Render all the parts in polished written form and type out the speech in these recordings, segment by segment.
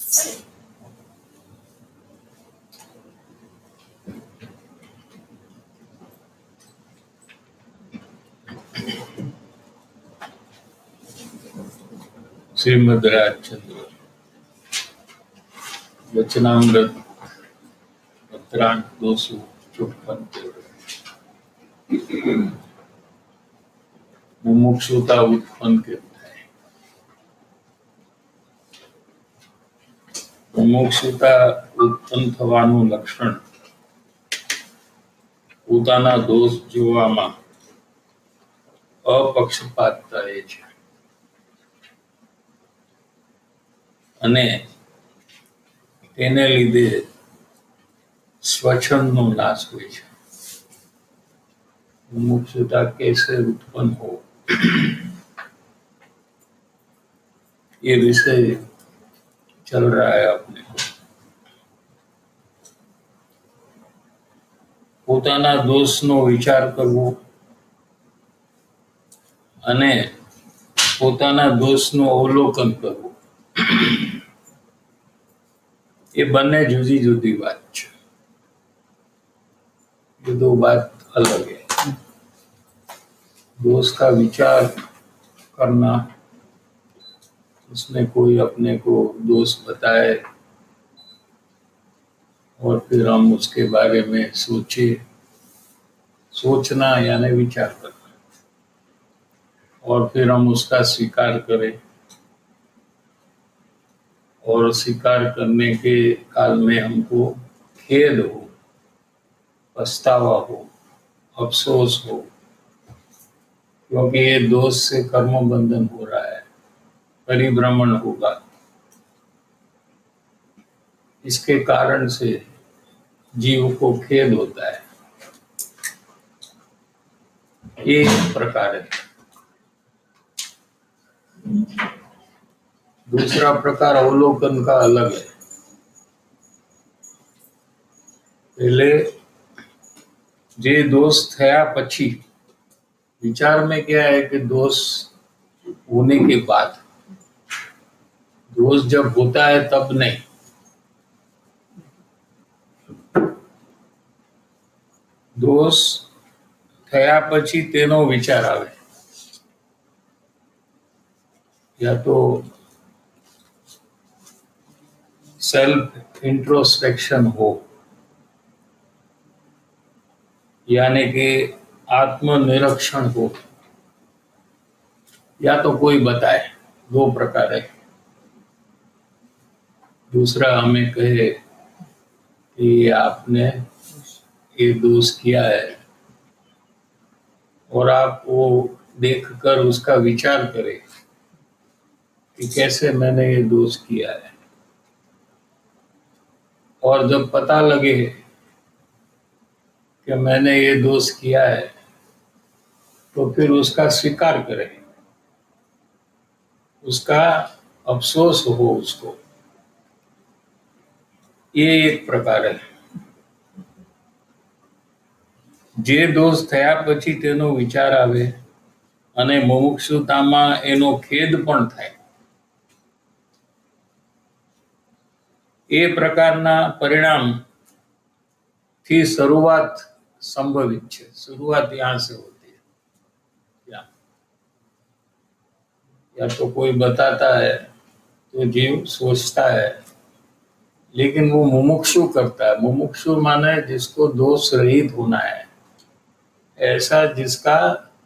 श्रीमद राजचंद्र वचनामृत उत्तरांक 254 मुमुक्षुता उत्पन्न करता है। મુમુક્ષુતા ઉત્પન્ન થવાનું લક્ષણ પોતાના દોષ જોવામાં અપક્ષપાતતા એ છે અને તેને લીધે સ્વચ્છંદનો નાશ હોય છે। मुमुक्षुता कैसे उत्पन्न हो ये विषय चल रहा है अपने को। પોતાના દોષનો વિચાર કરવો અને પોતાના દોષનું અવલોકન કરવું એ બંને જુદી જુદી વાત છે। ये दो बात अलग है। दोष का विचार करना, उसमें कोई अपने को दोष बताए और फिर हम उसके बारे में सोचे, सोचना यानी विचार करना, और फिर हम उसका स्वीकार करें और स्वीकार करने के काल में हमको खेद हो, पछतावा हो, अफसोस हो, क्योंकि ये दोष से कर्म बंधन हो रहा है, परिभ्रमण होगा। इसके कारण से जीव को खेद होता है। ये एक प्रकार है। दूसरा प्रकार अवलोकन का अलग है। पहले जे दोष थया पछी विचार में क्या है कि दोष होने के बाद, दोष जब होता है तब नहीं, दोष थया पछी तेनो विचार आवे। या तो सेल्फ इंट्रोस्पेक्शन हो, यानी कि आत्मनिरीक्षण हो, या तो कोई बताए। दो प्रकार है। दूसरा हमें कहे कि आपने ये दोष किया है और आप वो देखकर उसका विचार करें कि कैसे मैंने ये दोष किया है, और जब पता लगे कि मैंने ये दोष किया है तो फिर उसका स्वीकार करें, उसका अफसोस हो उसको। ये एक प्रकार है। जे दोष थया पछी तेनो विचार आवे અને મુમુક્ષુતામાં એનો ખેદ પણ થાય, એ પ્રકારના પરિણામ થી શરૂઆત સંભવિત છે। शुरुआत यहाँ से होती है। या तो कोई बताता है तो जीव सोचता है, लेकिन वो मुमुक्षु करता है। मुमुक्षु माने जिसको दोष रहित होना है, ऐसा जिसका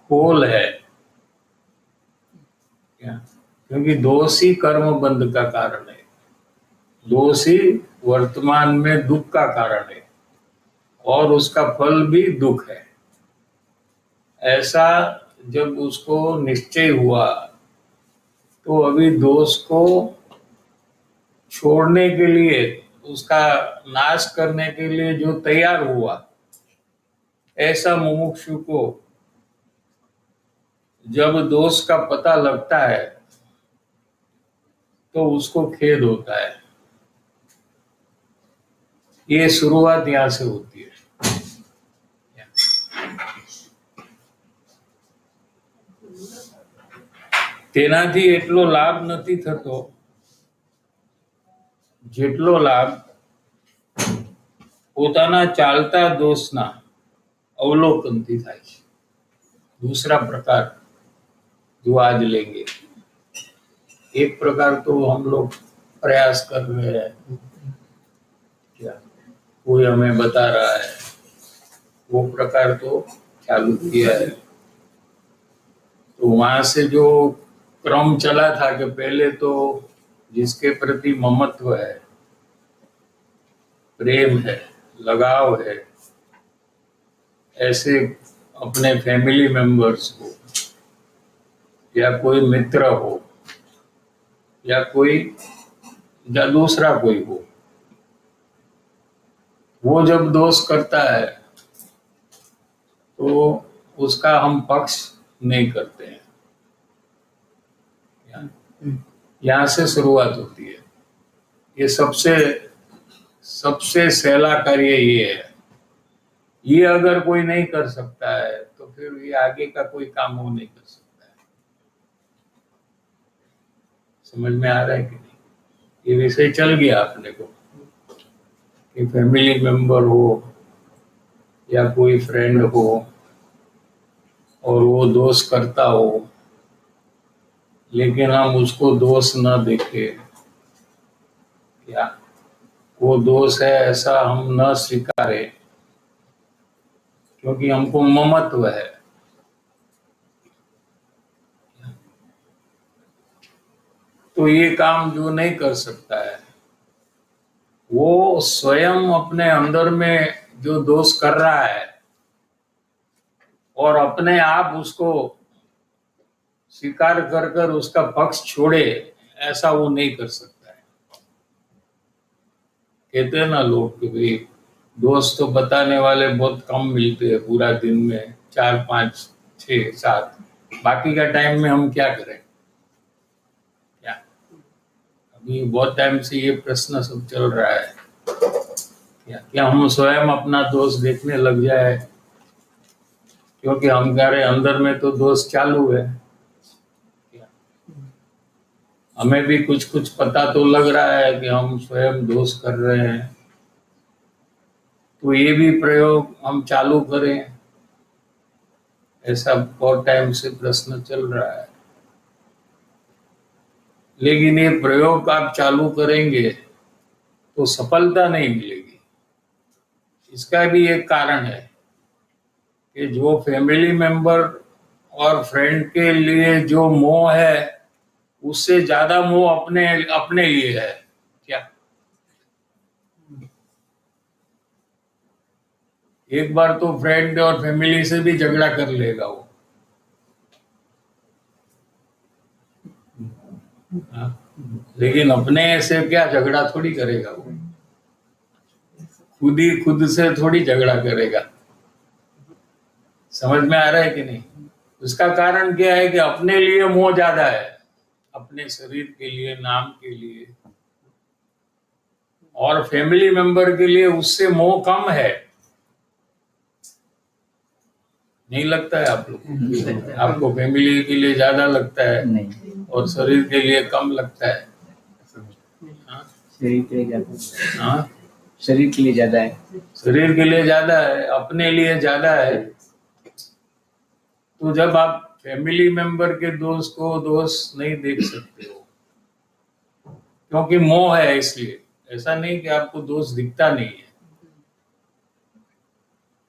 खोल है। क्योंकि दोष ही कर्म बंध का कारण है, दोष ही वर्तमान में दुख का कारण है और उसका फल भी दुख है। ऐसा जब उसको निश्चय हुआ तो अभी दोष को छोड़ने के लिए, उसका नाश करने के लिए जो तैयार हुआ, ऐसा मुमुक्षु को जब दोष का पता लगता है तो उसको खेद होता है। ये शुरुआत यहाँ से होती है। તેનાથી એટલો લાભ નથી થતો જેટલો લાભ પોતાના ચાલતા દોષના अवलोकनથી થાય છે। दूसरा प्रकार जो आज लेंगे, एक प्रकार तो हम लोग प्रयास कर रहे हैं, क्या कोई हमें बता रहा है, वो प्रकार तो चालू किया है। तो वहां से जो क्रम चला था कि पहले तो जिसके प्रति ममत्व है, प्रेम है, लगाव है, ऐसे अपने फैमिली मेंबर्स को या कोई मित्र हो या कोई या दूसरा कोई हो, वो जब दोष करता है तो उसका हम पक्ष नहीं करते हैं। यहाँ से शुरुआत होती है। ये सबसे सबसे सहला कार्य ये है। ये अगर कोई नहीं कर सकता है तो फिर ये आगे का कोई काम वो नहीं कर सकता है। समझ में आ रहा है कि नहीं? ये विषय चल गया अपने को कि फैमिली मेंबर हो या कोई फ्रेंड हो और वो दोष करता हो, लेकिन हम उसको दोष न देखे, या वो दोष है ऐसा हम न स्वीकारे, क्योंकि हमको ममत्व है। तो ये काम जो नहीं कर सकता है, वो स्वयं अपने अंदर में जो दोष कर रहा है और अपने आप उसको स्वीकार कर कर उसका पक्ष छोड़े, ऐसा वो नहीं कर सकता है। कहते हैं ना लोग कि भाई दोस्त तो बताने वाले बहुत कम मिलते हैं पूरा दिन में, 4, 5, 6, 7, बाकी का टाइम में हम क्या करें? क्या अभी बहुत टाइम से ये प्रश्न सब चल रहा है, क्या हम स्वयं अपना दोष देखने लग जाए, क्योंकि हमारे अंदर में तो दोष चालू है। हमें भी कुछ कुछ पता तो लग रहा है कि हम स्वयं दोष कर रहे हैं, तो ये भी प्रयोग हम चालू करें, ऐसा बहुत टाइम से प्रश्न चल रहा है। लेकिन ये प्रयोग आप चालू करेंगे तो सफलता नहीं मिलेगी। इसका भी एक कारण है कि जो फैमिली मेंबर और फ्रेंड के लिए जो मोह है, उससे ज्यादा मोह अपने अपने लिए है। क्या एक बार तो फ्रेंड और फैमिली से भी झगड़ा कर लेगा वो। हाँ? लेकिन अपने से क्या झगड़ा थोड़ी करेगा वो, खुद ही खुद से थोड़ी झगड़ा करेगा। समझ में आ रहा है कि नहीं? उसका कारण क्या है कि अपने लिए मोह ज्यादा है, अपने शरीर के लिए, नाम के लिए, और फैमिली मेंबर के लिए उससे मोह कम है। नहीं लगता है आप लोग? आपको फैमिली के लिए ज्यादा लगता है नहीं, और शरीर के लिए कम लगता है। हाँ? शरीर के लिए ज्यादा। हाँ? शरीर के लिए ज्यादा है। शरीर के लिए ज्यादा है, अपने लिए ज्यादा है। तो जब आप फैमिली मेंबर के दोष को दोष नहीं देख सकते हो, क्योंकि मोह है, इसलिए। ऐसा नहीं कि आपको दोष दिखता नहीं है,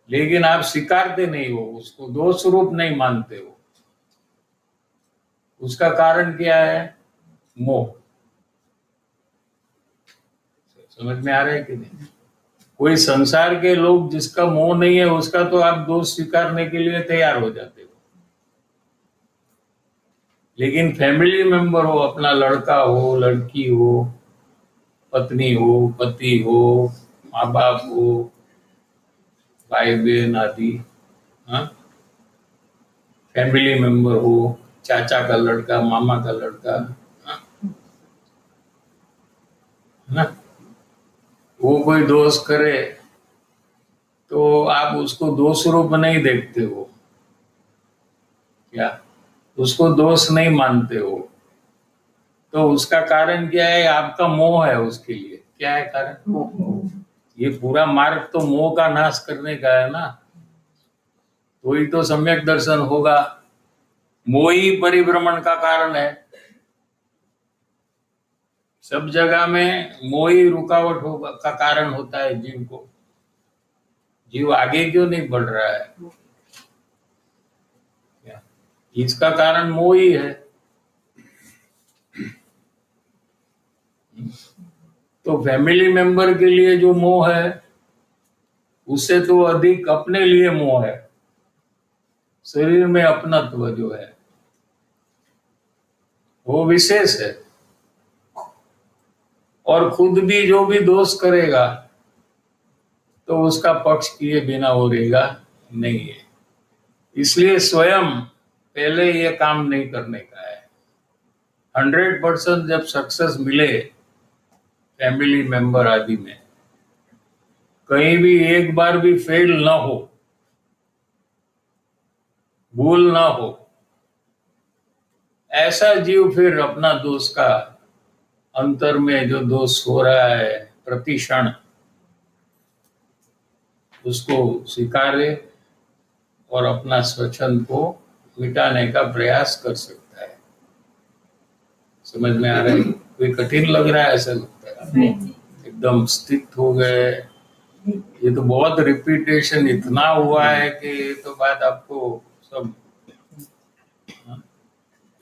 लेकिन आप स्वीकारते नहीं हो, उसको दोष रूप नहीं मानते हो। उसका कारण क्या है? मोह। समझ में आ रहा है कि नहीं? कोई संसार के लोग जिसका मोह नहीं है, उसका तो आप दोष स्वीकारने के लिए तैयार हो जाते हो। लेकिन फैमिली मेंबर हो, अपना लड़का हो, लड़की हो, पत्नी हो, पति हो, माँ बाप हो, भाई बहन आदि, हाँ, फैमिली मेंबर हो, चाचा का लड़का, मामा का लड़का, हाँ, ना, वो कोई दोष करे तो आप उसको दोष रूप नहीं देखते हो, क्या उसको दोष नहीं मानते हो। तो उसका कारण क्या है? आपका मोह है उसके लिए। क्या है कारण? मोह। ये पूरा मार्ग तो मोह का नाश करने का है ना, तो ही तो सम्यक दर्शन होगा। मोह ही परिभ्रमण का कारण है। सब जगह में मोह ही रुकावट होगा का कारण होता है जीव को। जीव आगे क्यों नहीं बढ़ रहा है? क्या? इसका कारण मोह ही है। तो फैमिली मेंबर के लिए जो मोह है उससे तो अधिक अपने लिए मोह है। शरीर में अपनत्व जो है वो विशेष है, और खुद भी जो भी दोष करेगा तो उसका पक्ष किए बिना वो रहेगा नहीं है। इसलिए स्वयं पहले ये काम नहीं करने का है। 100% जब सक्सेस मिले फैमिली मेंबर आदि में, कहीं भी एक बार भी फेल ना हो, भूल ना हो, ऐसा जीव फिर अपना दोष का अंतर में जो दोष हो रहा है प्रति क्षण उसको स्वीकारे और अपना स्वच्छंद को मिटाने का प्रयास कर सकता है। समझ में आ रहा है? कोई कठिन लग रहा है? ऐसा लगता है एकदम स्थित हो गए। ये तो बहुत रिपीटेशन इतना हुआ है कि ये तो बात आपको सब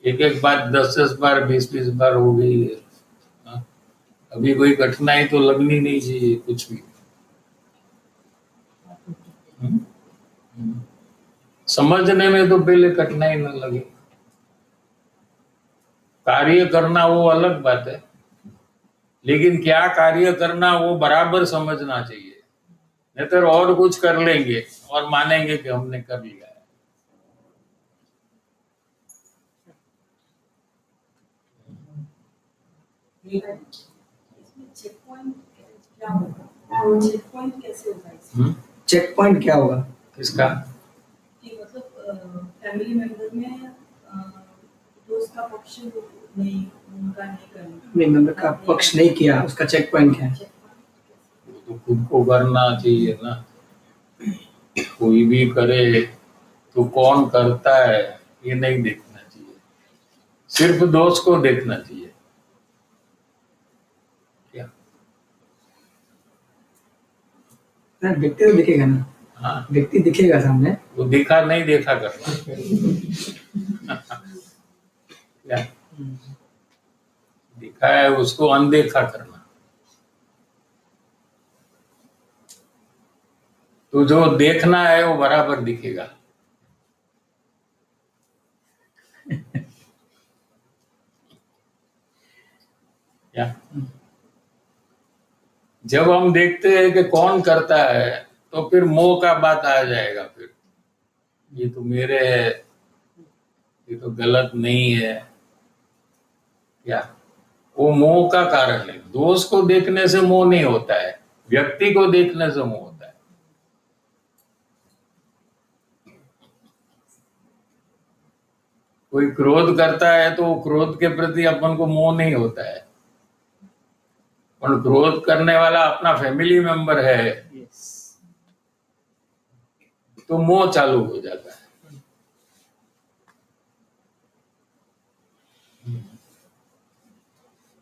एक एक बात 10-10 बार 20-20 बार हो गई है। अभी कोई कठिनाई तो लगनी नहीं चाहिए कुछ भी। समझने में तो पहले कठिनाई न लगे। कार्य करना वो अलग बात है, लेकिन क्या कार्य करना वो बराबर समझना चाहिए। नहीं तो और कुछ कर लेंगे और मानेंगे कि हमने कर लिया है। चेक पॉइंट क्या होगा? चेक पॉइंट कैसे होगा इसमें? चेक पॉइंट क्या होगा? किसका? कि मतलब फैमिली मेंबर में दोस्त का पक्ष नहीं, उनका नहीं करना, अपने मेंबर का पक्ष नहीं किया, उसका चेक पॉइंट क्या है? चेक पॉइंट तो खुद को करना चाहिए ना। कोई भी करे तो कौन करता है ये नहीं देखना चाहिए, सिर्फ दोष को देखना चाहिए। क्या? व्यक्ति तो दिखेगा ना। हाँ, व्यक्ति दिखेगा सामने। वो देखा नहीं देखा करना। क्या? दिखा है उसको अनदेखा करना। तो जो देखना है वो बराबर दिखेगा। क्या? जब हम देखते हैं कि कौन करता है तो फिर मोह का बात आ जाएगा। फिर ये तो मेरे है, ये तो गलत नहीं है। क्या? वो मोह का कारण है। दोष को देखने से मोह नहीं होता है, व्यक्ति को देखने से मोह होता है। कोई क्रोध करता है तो क्रोध के प्रति अपन को मोह नहीं होता है, पर क्रोध करने वाला अपना फैमिली मेंबर है तो मोह चालू हो जाता है।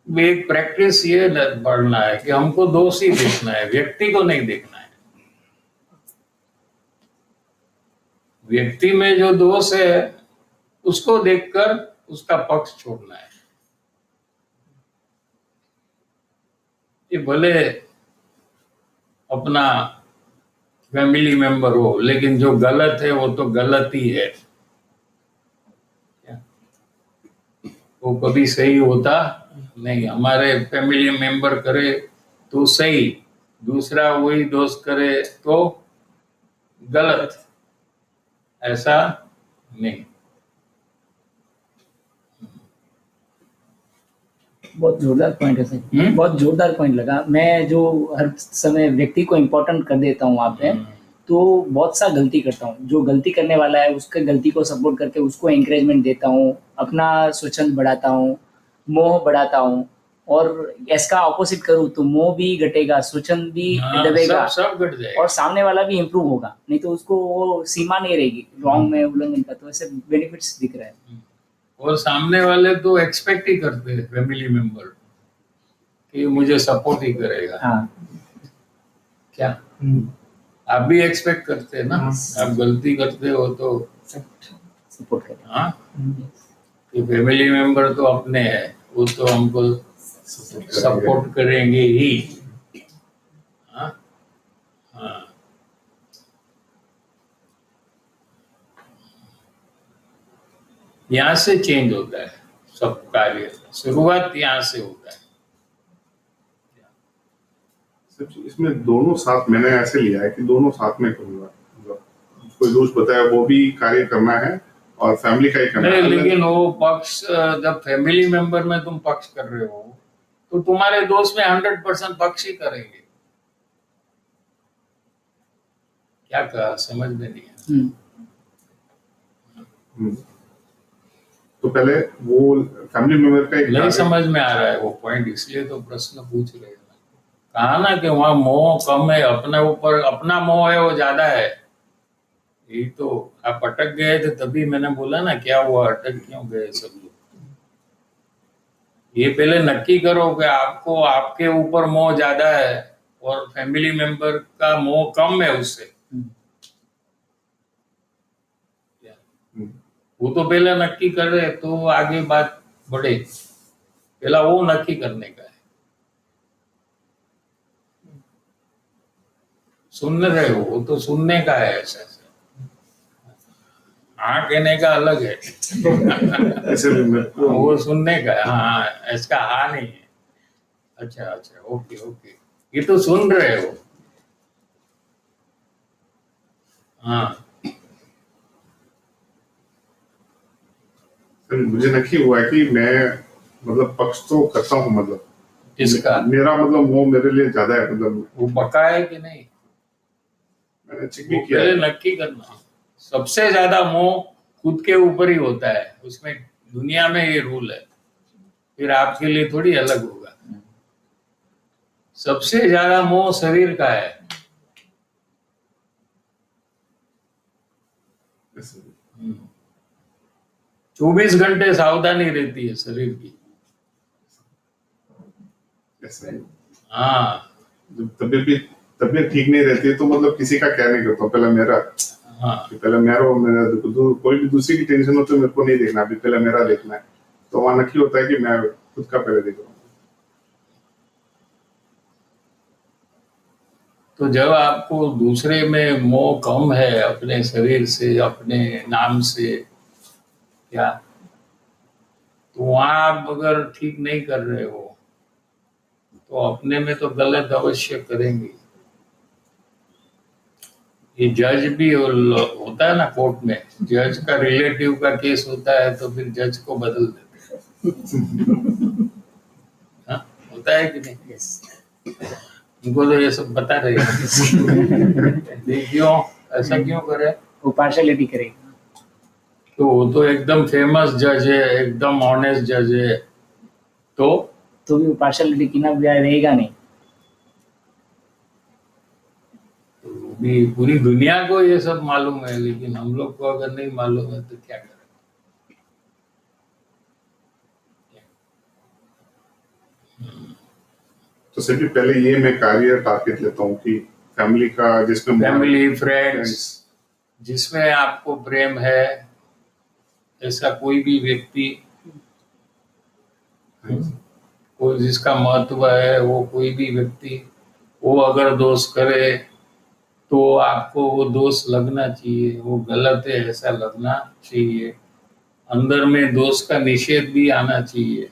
एक प्रैक्टिस ये बढ़ना है कि हमको दोष ही देखना है, व्यक्ति को नहीं देखना है। व्यक्ति में जो दोष है उसको देखकर उसका पक्ष छोड़ना है। ये भले अपना फैमिली मेंबर हो, लेकिन जो गलत है वो तो गलत ही है। वो कभी सही होता नहीं। हमारे फैमिली मेंबर करे तो सही, दूसरा वही दोष करे तो गलत, ऐसा नहीं। बहुत जोरदार पॉइंट है सर। बहुत जोरदार पॉइंट लगा। मैं जो हर समय व्यक्ति को इम्पोर्टेंट कर देता हूँ वहाँ पे, तो बहुत सा गलती करता हूँ। जो गलती करने वाला है उसके गलती को सपोर्ट करके उसको एंकरेजमेंट देता हूँ, अपना स्वच्छंद बढ़ाता हूँ, मोह बढ़ाता हूँ, और इसका ऑपोजिट करूँ तो मोह भी घटेगा, स्वच्छंद भी हाँ, दबेगा, सब घट जाएगा। और सामने वाला भी इम्प्रूव होगा, नहीं तो उसको वो सीमा नहीं रहेगी रॉन्ग में उल्लंघन का। तो ऐसे बेनिफिट्स दिख रहा है। और सामने वाले तो एक्सपेक्ट ही करते हैं फैमिली मेंबर कि मुझे सपोर्ट ही करेगा। हाँ, क्या आप भी एक्सपेक्ट करते हैं ना? आप गलती करते हो तो सपोर्ट करें। हाँ, कि फैमिली मेंबर तो अपने हैं, वो तो हमको सपोर्ट करेंगे ही। हाँ हाँ, यहाँ से चेंज होता है सब कार्य, शुरुआत यहाँ से होता है। इसमें दोनों साथ, मैंने ऐसे लिया है कि दोनों साथ में करूंगा, मतलब कोई दोस्त बताया वो भी कार्य करना है और फैमिली का ही करना नहीं, है। लेकिन वो पक्ष, जब फैमिली मेंबर में तुम पक्ष कर रहे हो तो तुम्हारे दोस्त में 100% पक्ष ही करेंगे। क्या कहा समझ में नहीं आया। हम्म। तो पहले वो फैमिली मेंबर का एक नहीं कार्य, समझ में आ रहा है वो पॉइंट, इसलिए तो प्रश्न पूछ रहे हैं। कहा ना कि वहां मोह कम है, अपने ऊपर अपना मोह है वो ज्यादा है। यही तो आप अटक गए थे, तभी मैंने बोला ना क्या हुआ, अटक क्यों गए सब लोग। ये पहले नक्की करो कि आपको आपके ऊपर मोह ज्यादा है और फैमिली मेंबर का मोह कम है उससे। वो तो पहले नक्की कर रहे तो आगे बात बढ़े। पहला वो नक्की करने का है। सुन रहे हो, वो तो सुनने का है। ऐसा हाँ कहने का अलग है। ऐसे भी मेरे को वो सुनने का है। हाँ, इसका हाँ नहीं है। अच्छा अच्छा, ओके ओके, ये तो सुन रहे हो। हाँ, मुझे नक्की हुआ है कि मैं मतलब पक्ष तो करता हूँ, मतलब किसका? मेरा मतलब मोह मेरे लिए ज्यादा है, मतलब वो पक्का है कि नहीं, मैंने चेक वो भी किया पहले है। नक्की करना। सबसे ज्यादा मोह खुद के ऊपर ही होता है, उसमें दुनिया में ये रूल है, फिर आपके लिए थोड़ी अलग होगा। सबसे ज्यादा मोह शरीर का है। ऐसे। 24 घंटे सावधानी रहती है शरीर की। ऐसे हाँ जब तबीयत ठीक नहीं रहती है तो मतलब किसी का क्या नहीं करता हूँ, पहले मेरा, हाँ, पहले मेरा कोई भी दूसरी की टेंशन हो तो मेरे को नहीं देखना, अभी पहले मेरा देखना है। तो वहां नक्की होता है कि मैं खुद का पहले देख रहा हूँ। तो जब आपको दूसरे में मोह कम है, अपने शरीर से, अपने नाम से, क्या, तो वहां आप अगर ठीक नहीं कर रहे हो तो अपने में तो गलत अवश्य करेंगे। ये जज भी होता है ना कोर्ट में, जज का रिलेटिव का केस होता है तो फिर जज को बदल देते हैं। हाँ, होता है कि नहीं? उनको तो ये सब बता रहे हैं। क्यों ऐसा क्यों करे? वो पार्शलिटी करेगा। तो वो तो एकदम फेमस जज है, एकदम ऑनेस्ट जज है, तो भी वो पार्शलिटी की ना रहेगा नहीं। भी पूरी दुनिया को ये सब मालूम है, लेकिन हम लोग को अगर नहीं मालूम है तो क्या करें? तो सबसे पहले ये मैं कार्य टारगेट लेता हूँ कि फैमिली का, जिसमें फैमिली, फ्रेंड्स, जिसमें आपको प्रेम है, ऐसा कोई भी व्यक्ति, कोई जिसका महत्व है, वो कोई भी व्यक्ति, वो अगर दोष करे तो आपको वो दोष लगना चाहिए, वो गलत है ऐसा लगना चाहिए, अंदर में दोष का निषेध भी आना चाहिए।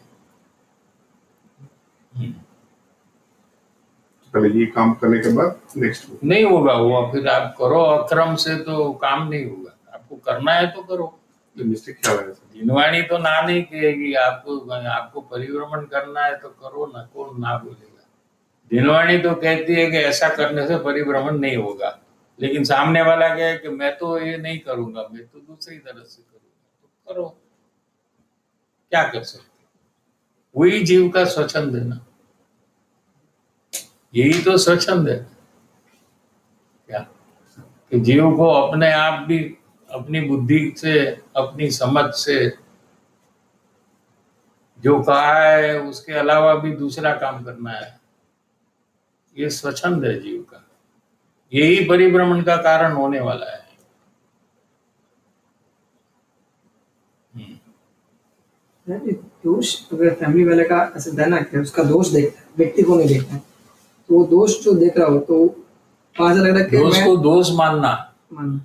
पहले ये काम करने के बाद नेक्स्ट नहीं होगा वो, फिर आप करो, अक्रम से तो काम नहीं होगा। आपको करना है तो करो। मिस्टेक क्या है? दिनवाणी तो ना नहीं कहेगी, आपको परिभ्रमण करना है तो करो ना, कौन ना बोलेगा। दिनवाणी तो कहती है कि ऐसा करने से परिभ्रमण नहीं होगा, लेकिन सामने वाला क्या है कि मैं तो ये नहीं करूंगा, मैं तो दूसरी तरह से करूंगा, तो करो, क्या कर सकते। वही जीव का स्वच्छंद है ना, यही तो स्वच्छंद है क्या, कि जीव को अपने आप भी अपनी बुद्धि से, अपनी समझ से जो कहा है उसके अलावा भी दूसरा काम करना है, ये स्वच्छंद है जीव का, यही परिभ्रमण का कारण होने वाला है। ये दोष अगर फैमिली वाले का ऐसे देना कि उसका दोष देखता है, व्यक्ति को नहीं देखता है, तो वो दोष जो देख रहा हो तो वहां से लग रहा है कि दोष मैं को दोष मानना, मानना।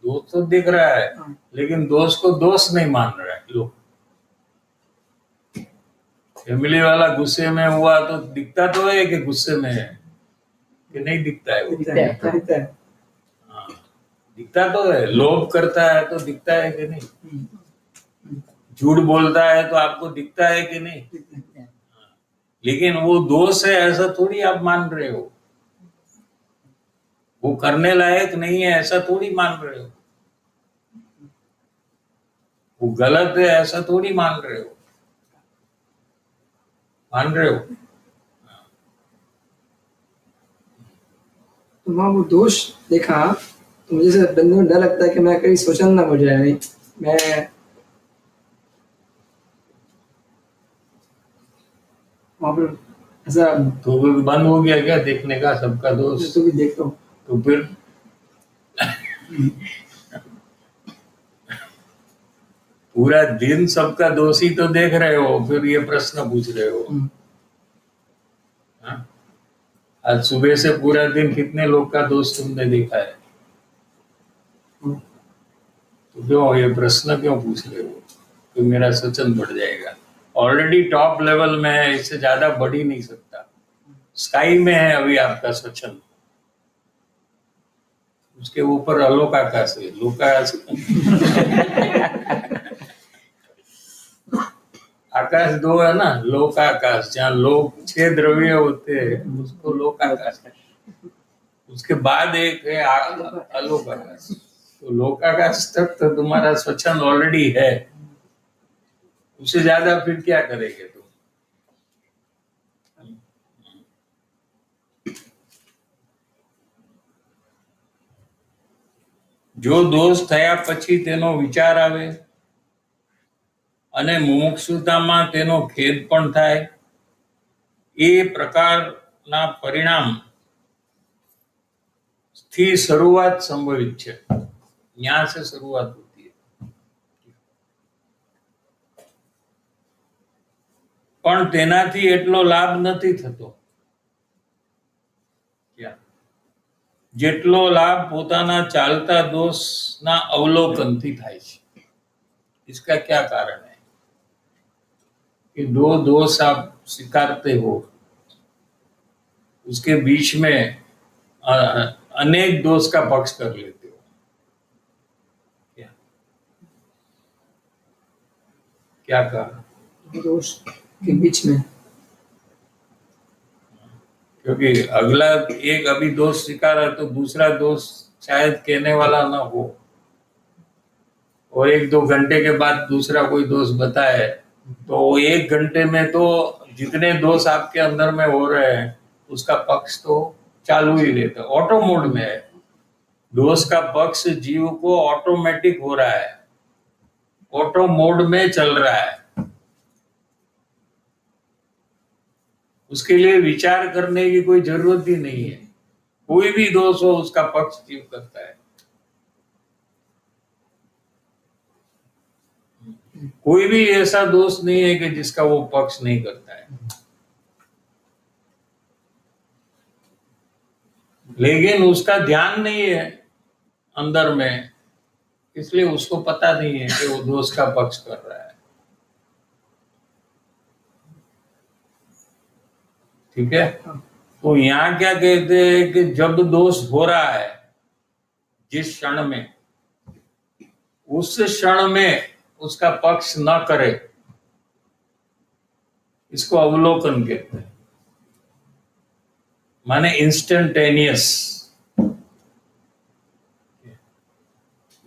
दोष तो दिख रहा है हाँ। लेकिन दोष को दोष नहीं मान रहा है लोग। फैमिली वाला गुस्से में हुआ तो दिखता तो है कि गुस्से में है, कि नहीं दिखता है वो? दिखता है, दिखता है। हाँ, दिखता तो है। लोभ करता है तो दिखता है कि नहीं? झूठ बोलता है तो आपको दिखता है कि नहीं? लेकिन वो दोष है ऐसा थोड़ी आप मान रहे हो, वो करने लायक नहीं है ऐसा थोड़ी मान रहे हो, वो गलत है ऐसा थोड़ी मान रहे हो, मान रहे हो? तो वहाँ वो दोष देखा तो मुझे से बंदे में डर लगता है कि मैं कहीं सोचन ना हो जाए, नहीं मैं वहाँ पर ऐसा तो वो बंद हो गया क्या देखने का सबका दोष? तो भी देखता हूँ। तो फिर पूरा दिन सबका दोषी तो देख रहे हो, फिर ये प्रश्न पूछ रहे हो? हाँ? आज सुबह से पूरा दिन कितने लोग का दोष तुमने देखा है? तो क्यों ये प्रश्न क्यों पूछ रहे हो कि मेरा स्वचन बढ़ जाएगा? ऑलरेडी टॉप लेवल में है, इससे ज्यादा बढ़ ही नहीं सकता। स्काई में है अभी आपका स्वचन, उसके ऊपर अलोक आकाश है, लोकाकाश आकाश दो है ना, लोकाकाश, जहाँ लोक 6 द्रव्य होते हैं उसको लोकाकाश, उसके बाद एक है अलोक आकाश। तो लोकाकाश तक तो तुम्हारा स्वच्छंद ऑलरेडी है, उससे ज्यादा फिर क्या करेंगे तुम? जो दोष થયા પછી તેનો વિચાર આવે અને મુમુક્ષુતામાં તેનો ખેદ પણ થાય, એ પ્રકારના પરિણામ થી શરૂઆત સંભવિત છે, यहाँ से शुरुआत होती है। પણ તેનાથી એટલો લાભ નથી થતો જેટલો લાભ પોતાના ચાલતા दोषના અવલોકનથી થાય છે। इसका क्या कारण है कि 2 दोष आप स्वीकारते हो, उसके बीच में अनेक दोष का पक्ष कर लेते हो, क्या कहा? दोष के बीच में, क्योंकि अगला एक अभी दोष स्वीकारा तो दूसरा दोष शायद कहने वाला ना हो, और 1-2 घंटे के बाद दूसरा कोई दोष बताए तो 1 घंटे में तो जितने दोष आपके अंदर में हो रहे हैं उसका पक्ष तो चालू ही रहता है, ऑटो मोड में है। दोष का पक्ष जीव को ऑटोमेटिक हो रहा है, ऑटो मोड में चल रहा है, उसके लिए विचार करने की कोई जरूरत ही नहीं है। कोई भी दोष हो उसका पक्ष जीव करता है, कोई भी ऐसा दोष नहीं है कि जिसका वो पक्ष नहीं करता है। लेकिन उसका ध्यान नहीं है अंदर में, इसलिए उसको पता नहीं है कि वो दोष का पक्ष कर रहा है। ठीक है, तो यहाँ क्या कहते हैं कि जब दोष हो रहा है जिस क्षण में, उस क्षण में उसका पक्ष न करे, इसको अवलोकन कहते हैं, माने इंस्टेंटेनियस।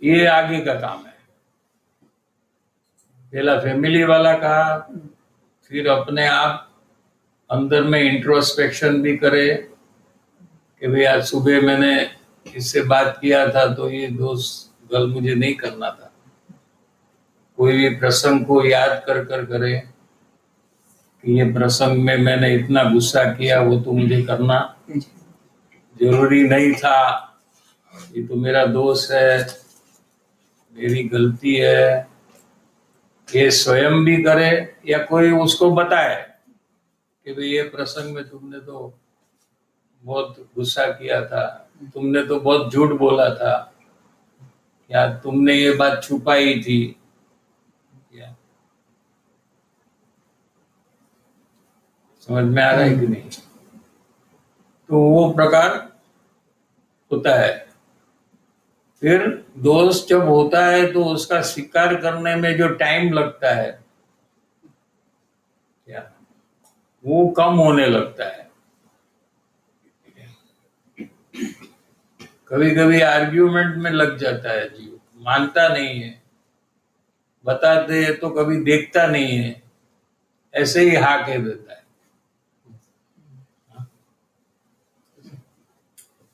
ये आगे का काम है। पहला फैमिली वाला कहा, फिर अपने आप अंदर में इंट्रोस्पेक्शन भी करे कि भाई आज सुबह मैंने इससे बात किया था तो ये दोस्त गल मुझे नहीं करना था। कोई भी प्रसंग को याद कर कर करे कि ये प्रसंग में मैंने इतना गुस्सा किया, वो तो मुझे करना जरूरी नहीं था, ये तो मेरा दोष है, मेरी गलती है। ये स्वयं भी करे या कोई उसको बताए कि भाई ये प्रसंग में तुमने तो बहुत गुस्सा किया था, तुमने तो बहुत झूठ बोला था, या तुमने ये बात छुपाई थी, या समझ में आ रहा है कि नहीं? तो वो प्रकार होता है। फिर दोष जब होता है तो उसका स्वीकार करने में जो टाइम लगता है क्या, वो कम होने लगता है। कभी कभी आर्ग्यूमेंट में लग जाता है जीव, मानता नहीं है, बताते हैं तो कभी देखता नहीं है, ऐसे ही हाँ कह देता है।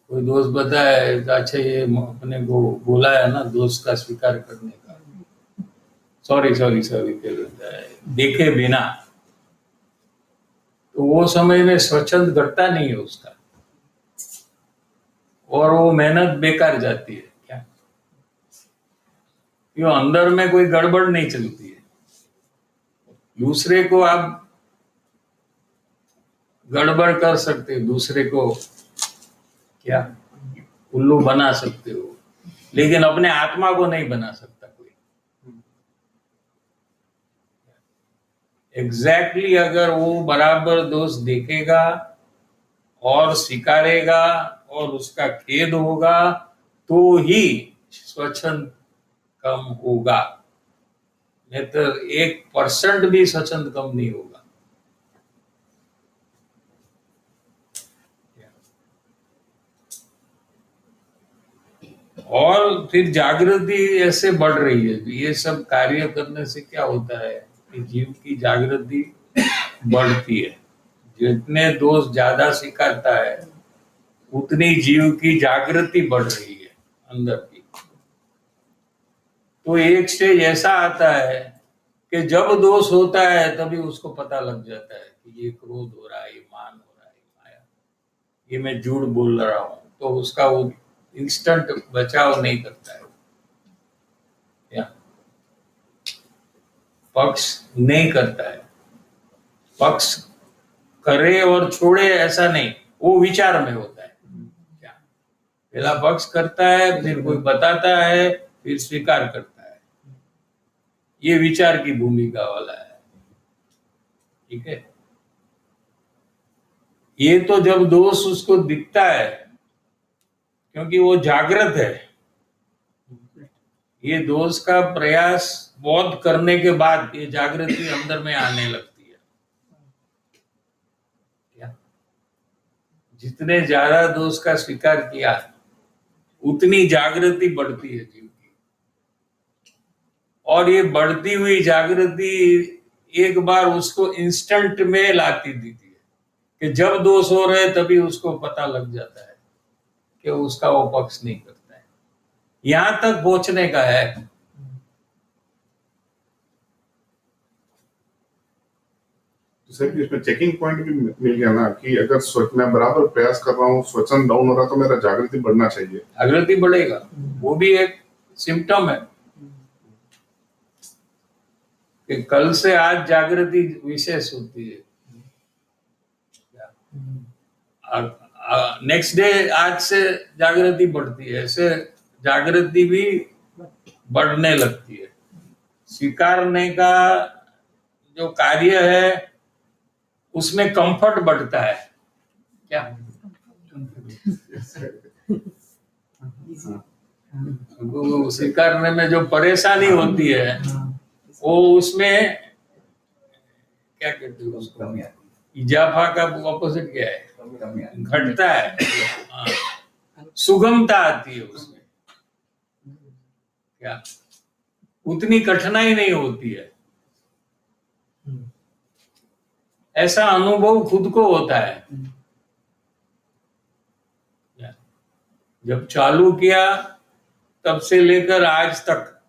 कोई दोस्त बताए अच्छा ये अपने को बोला है ना दोस्त का स्वीकार करने का, सॉरी सॉरी सॉरी कह देता है देखे बिना। तो वो समय में स्वच्छंद घटता नहीं है उसका, और वो मेहनत बेकार जाती है। क्या क्यों? अंदर में कोई गड़बड़ नहीं चलती है। दूसरे को आप गड़बड़ कर सकते हो, दूसरे को क्या उल्लू बना सकते हो, लेकिन अपने आत्मा को नहीं बना सकता कोई। एग्जैक्टली अगर वो बराबर दोष देखेगा और स्वीकारेगा और उसका खेद होगा तो ही स्वच्छंद कम होगा, नहीं तो 1% भी स्वच्छंद कम नहीं होगा। और फिर जागृति ऐसे बढ़ रही है। ये सब कार्य करने से क्या होता है कि जीव की जागृति बढ़ती है। जितने दोष ज्यादा स्वीकारता है उतनी जीव की जागृति बढ़ रही है अंदर की। तो एक स्टेज ऐसा आता है कि जब दोष होता है तभी उसको पता लग जाता है कि ये क्रोध हो रहा है, ये मान हो रहा है, ये माया, ये मैं झूठ बोल रहा हूं, तो उसका वो इंस्टेंट बचाव नहीं करता है, या पक्ष नहीं करता है। पक्ष करे और छोड़े ऐसा नहीं, वो विचार में होता है। क्या पहला पक्ष करता है, फिर कोई बताता है, फिर स्वीकार करता है। ये विचार की भूमिका वाला है। ठीक है। ये तो जब दोष उसको दिखता है क्योंकि वो जागृत है। ये दोष का प्रयास बहुत करने के बाद ये जागृति अंदर में आने लगती है। क्या जितने ज्यादा दोष का स्वीकार किया उतनी जागृति बढ़ती है जीव की। और ये बढ़ती हुई जागृति एक बार उसको इंस्टेंट में लाती देती है कि जब दोष हो रहे तभी उसको पता लग जाता है कि उसका वो पक्ष नहीं करता है। यहां तक पहुंचने का है। तो सर इसमें चेकिंग पॉइंट भी मिल गया ना कि अगर मैं बराबर प्रयास कर रहा हूँ, स्वच्छंद डाउन हो रहा तो मेरा जागृति बढ़ना चाहिए। जागृति बढ़ेगा, वो भी एक सिम्टम है कि कल से आज जागृति विशेष होती है। नेक्स्ट डे आज से जागृति बढ़ती है, ऐसे जागृति भी बढ़ने लगती है। स्वीकारने का जो कार्य है उसमें कंफर्ट बढ़ता है। क्या वो स्वीकारने में जो परेशानी होती है वो उसमें क्या कहते हैं उसको, इजाफा का ऑपोजिट क्या है, घटता है। हाँ, सुगमता आती है उसमें। क्या उतनी कठिनाई नहीं होती है। ऐसा अनुभव खुद को होता है। जब चालू किया तब से लेकर आज तक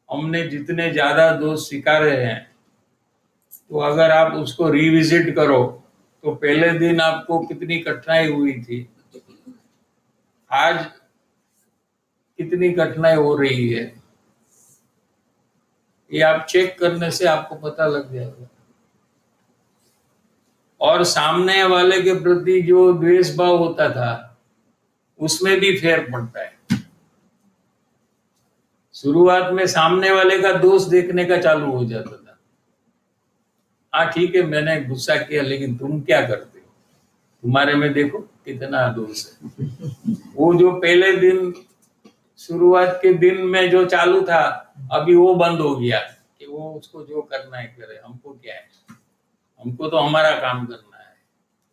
हमने जितने ज्यादा दोष स्वीकारे हैं, तो अगर आप उसको रिविजिट करो तो पहले दिन आपको कितनी कठिनाई हुई थी, आज कितनी कठिनाई हो रही है, ये आप चेक करने से आपको पता लग जाएगा। और सामने वाले के प्रति जो द्वेष भाव होता था उसमें भी फेर पड़ता है। शुरुआत में सामने वाले का दोष देखने का चालू हो जाता था। हाँ ठीक है, मैंने गुस्सा किया, लेकिन तुम क्या करते हो, तुम्हारे में देखो कितना दोष है। वो जो पहले दिन शुरुआत के दिन में जो चालू था, अभी वो बंद हो गया कि वो उसको जो करना है करे, हमको क्या है, हमको तो हमारा काम करना है।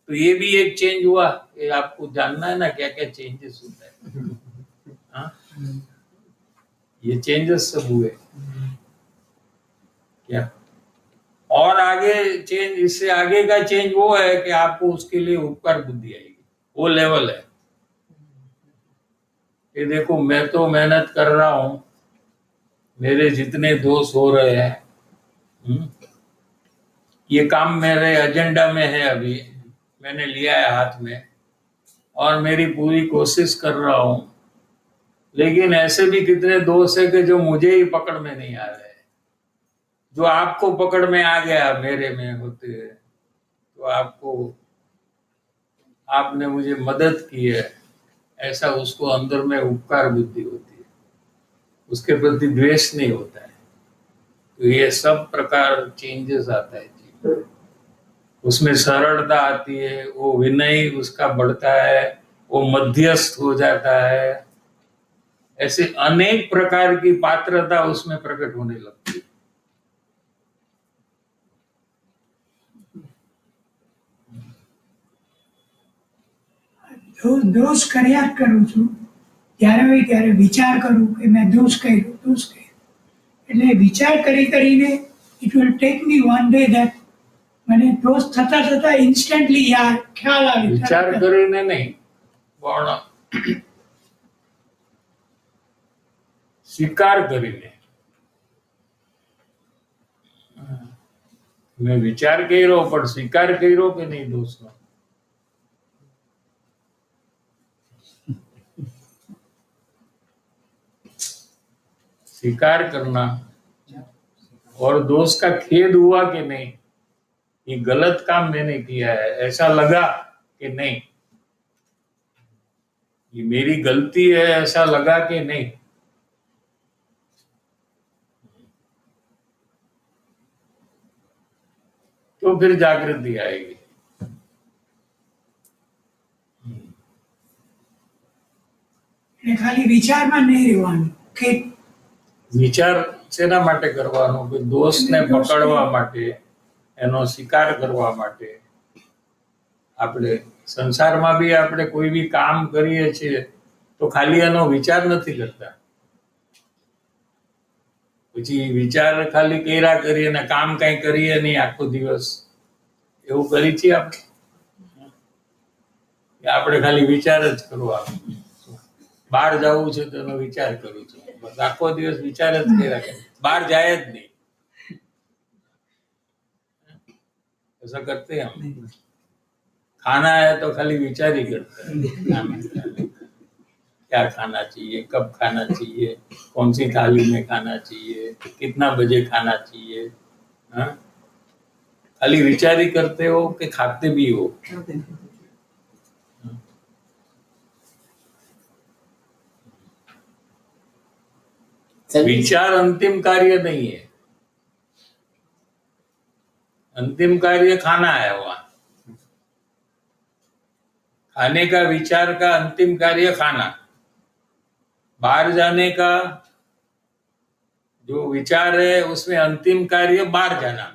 तो ये भी एक चेंज हुआ। ये आपको जानना है ना क्या क्या चेंजेस होता है। हाँ, ये चेंजेस सब हुए क्या। और आगे चेंज, इससे आगे का चेंज वो है कि आपको उसके लिए उपकार बुद्धि आएगी, वो लेवल है। ये देखो, मैं तो मेहनत कर रहा हूं, मेरे जितने दोस्त हो रहे हैं, ये काम मेरे एजेंडा में है, अभी मैंने लिया है हाथ में और मेरी पूरी कोशिश कर रहा हूं। लेकिन ऐसे भी कितने दोस्त है कि जो मुझे ही पकड़ में नहीं आ रहे, जो आपको पकड़ में आ गया मेरे में होते हैं, तो आपने मुझे मदद की है, ऐसा उसको अंदर में उपकार बुद्धि होती है, उसके प्रति द्वेष नहीं होता है। तो ये सब प्रकार चेंजेस आता है जी। उसमें सरलता आती है, वो विनय उसका बढ़ता है, वो मध्यस्थ हो जाता है, ऐसे अनेक प्रकार की पात्रता उसमें प्रकट होने लगती है। દોષ કર્યા જ કરું છું, ત્યારે હોય ત્યારે વિચાર કરું કે મેં દોષ કર્યો. એટલે વિચાર કરીને it will take me one day that મને દોષ થતા થતા ઇન્સ્ટન્ટલી ખ્યાલ આવે. વિચાર કરીને નહીં, પણ સ્વીકાર કરીને. મેં વિચાર કર્યો પણ સ્વીકાર કર્યો કે નહીં દોષનો? स्वीकार करना और दोष का खेद हुआ कि नहीं, ये गलत काम मैंने किया है, ऐसा लगा कि नहीं, ये मेरी गलती है, ऐसा लगा कि नहीं। तो फिर जागृति आएगी। ખાલી વિચારમાં નહીં રહેવાનું કે વિચાર શેના માટે કરવાનો? કે દોષને પકડવા માટે, એનો સ્વીકાર કરવા માટે. આપણે સંસારમાં બી આપણે કોઈ બી કામ કરીએ છીએ તો ખાલી એનો વિચાર નથી કરતા, પછી વિચાર ખાલી કર્યા કરીએ ને કામ કઈ કરીએ નહીં આખો દિવસ, એવું કરી છીએ આપણે? આપણે ખાલી વિચાર જ કરવાનો. બહાર જવું છે તો એનો વિચાર કરું છું, બસ આખો દિવસ વિચાર જ કર્યા કરે, બહાર જાય જ નહીં. ऐसा करते हैं हम। खाना है तो खाली विचार ही करते हैं, क्या खाना चाहिए, कब खाना चाहिए, कौन सी थाली में खाना चाहिए, कितना बजे खाना चाहिए। हाँ, खाली विचार ही करते हो कि खाते भी हो? विचार अंतिम कार्य नहीं है, अंतिम कार्य खाना है। वहां खाने का विचार का अंतिम कार्य खाना, बाहर जाने का जो विचार है उसमें अंतिम कार्य बाहर जाना।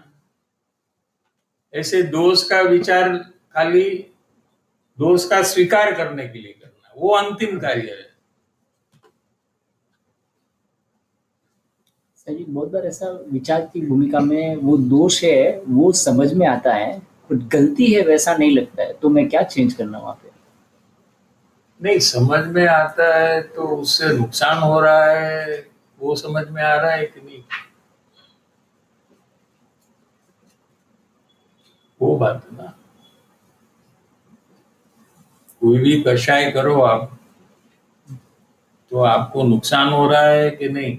ऐसे दोष का विचार खाली दोष का स्वीकार करने के लिए करना, वो अंतिम कार्य है। सर जी, बहुत बार ऐसा विचार की भूमिका में वो दोष है वो समझ में आता है बट गलती है वैसा नहीं लगता है, तो मैं क्या चेंज करना वहाँ पे? नहीं, समझ में आता है तो उससे नुकसान हो रहा है वो समझ में आ रहा है कि नहीं, वो बात है ना। कोई भी कषाय करो आप, तो आपको नुकसान हो रहा है कि नहीं।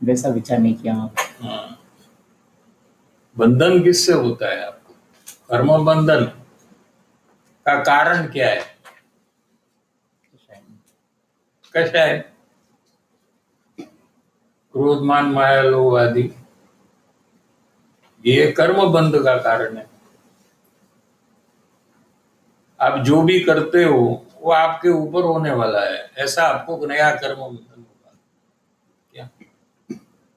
वैसा विचार नहीं किया वहाँ पे। हाँ। बंधन किससे होता है आपको? कर्म बंधन का कारण क्या है? कषाय, क्रोध मान माया लोभ आदि, ये कर्म बंध का कारण है। आप जो भी करते हो वो आपके ऊपर होने वाला है, ऐसा आपको नया कर्म बंधन होगा। क्या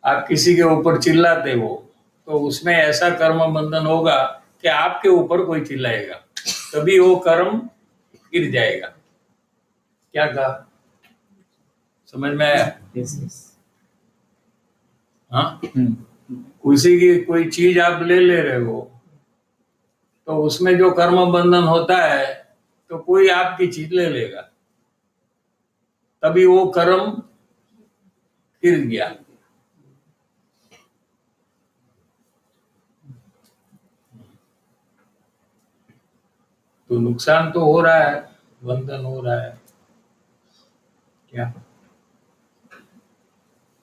आप किसी के ऊपर चिल्लाते हो तो उसमें ऐसा कर्म बंधन होगा कि आपके ऊपर कोई चिल्लाएगा, तभी वो कर्म गिर जाएगा। क्या कहा? समझ में आया? Yes, yes. हाँ, हम्म, किसी की कोई चीज आप ले रहे हो तो उसमें जो कर्म बंधन होता है तो कोई आपकी चीज ले लेगा, तभी वो कर्म गिर गया। तो नुकसान तो हो रहा है, बंधन हो रहा है। क्या